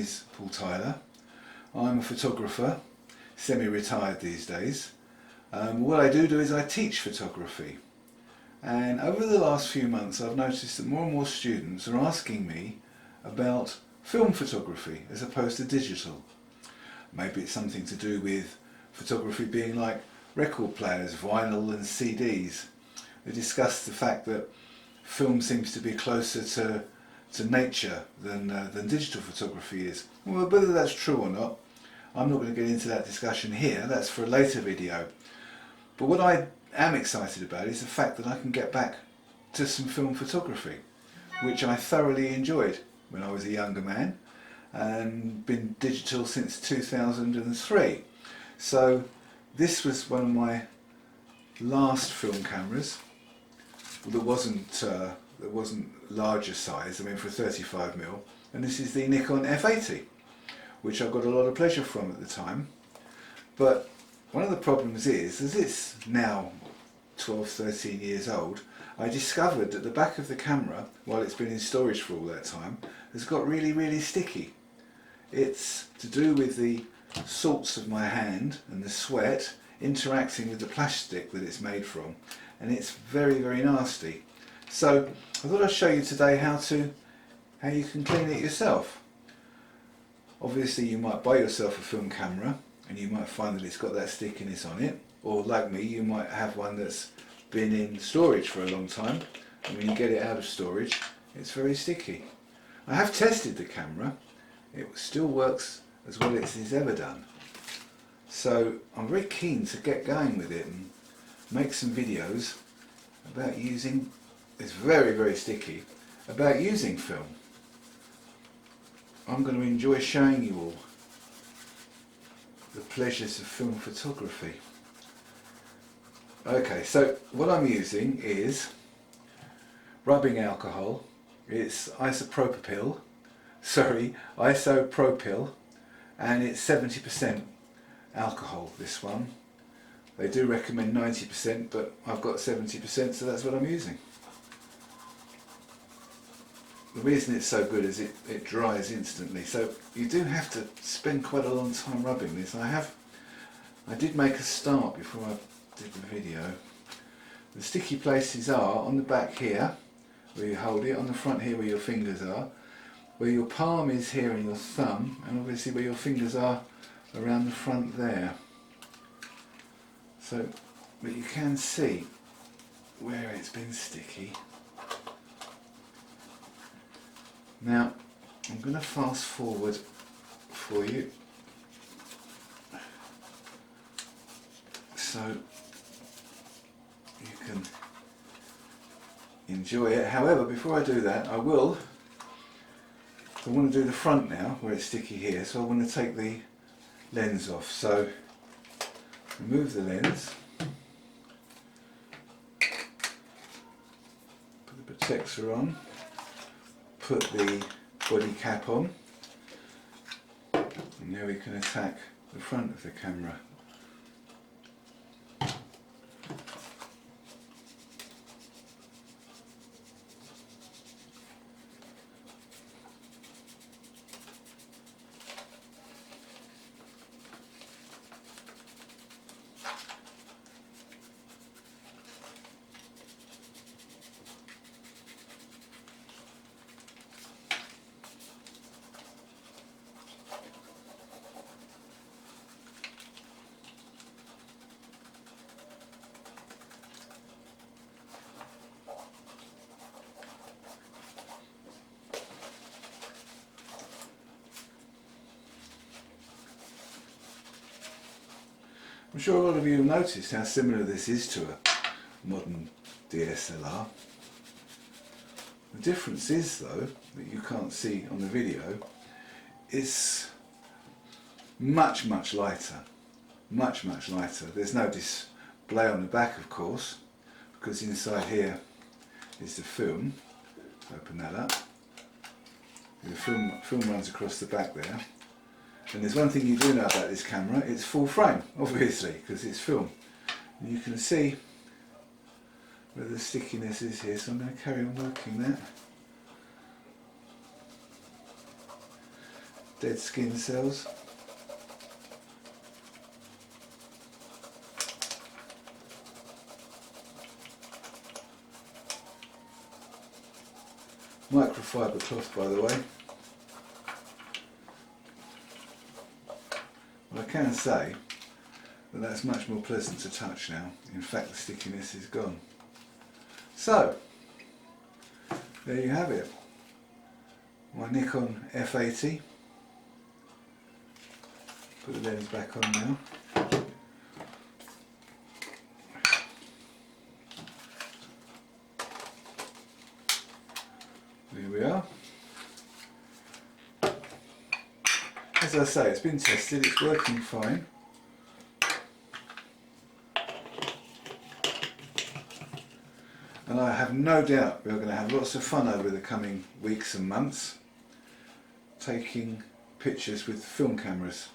is Paul Tyler. I'm a photographer, semi-retired these days. What I do is I teach photography, and over the last few months I've noticed that more and more students are asking me about film photography as opposed to digital. Maybe it's something to do with photography being like record players, vinyl and CDs. They discuss the fact that film seems to be closer to nature than digital photography is. Well, whether that's true or not, I'm not going to get into that discussion here. That's for a later video. But what I am excited about is the fact that I can get back to some film photography, which I thoroughly enjoyed when I was a younger man, and been digital since 2003. So this was one of my last film cameras that wasn't larger size. I mean, for 35mm, and this is the Nikon F80, which I got a lot of pleasure from at the time. But one of the problems is, as it's now 12-13 years old, I discovered that the back of the camera, while it's been in storage for all that time, has got really sticky. It's to do with the salts of my hand and the sweat interacting with the plastic that it's made from, and it's very nasty. So I thought I'd show you today how you can clean it yourself. Obviously you might buy yourself a film camera and you might find that it's got that stickiness on it, or like me, you might have one that's been in storage for a long time, and when you get it out of storage it's very sticky. I have tested the camera, it still works as well as it's ever done. So I'm very keen to get going with it and make some videos about using, it's very sticky, about using film. I'm going to enjoy showing you all the pleasures of film photography. Okay, so what I'm using is rubbing alcohol. It's isopropyl, and it's 70% alcohol, this one. They do recommend 90%, but I've got 70%, so that's what I'm using. The reason it's so good is it dries instantly, so you do have to spend quite a long time rubbing this. I did make a start before I did the video. The sticky places are on the back here, where you hold it, on the front here where your fingers are, where your palm is here and your thumb, and obviously where your fingers are around the front there. So, but you can see where it's been sticky. Now, I'm going to fast forward for you, so you can enjoy it. However, before I do that, I want to do the front now, where it's sticky here, so I want to take the lens off. So, remove the lens, put the protector on, put the body cap on, and now we can attack the front of the camera. I'm sure a lot of you have noticed how similar this is to a modern DSLR. The difference is, though, that you can't see on the video, it's much lighter. Much lighter. There's no display on the back, of course, because inside here is the film. Open that up. The film runs across the back there. And there's one thing you do know about this camera, it's full frame, obviously, because it's film. And you can see where the stickiness is here, so I'm going to carry on working that. dead skin cells. Microfiber cloth, by the way. Well, I can say that that's much more pleasant to touch now. In fact, the stickiness is gone. So, there you have it. My Nikon F80. Put the lens back on now. There we are. As I say, it's been tested, it's working fine. And I have no doubt we're going to have lots of fun over the coming weeks and months taking pictures with film cameras.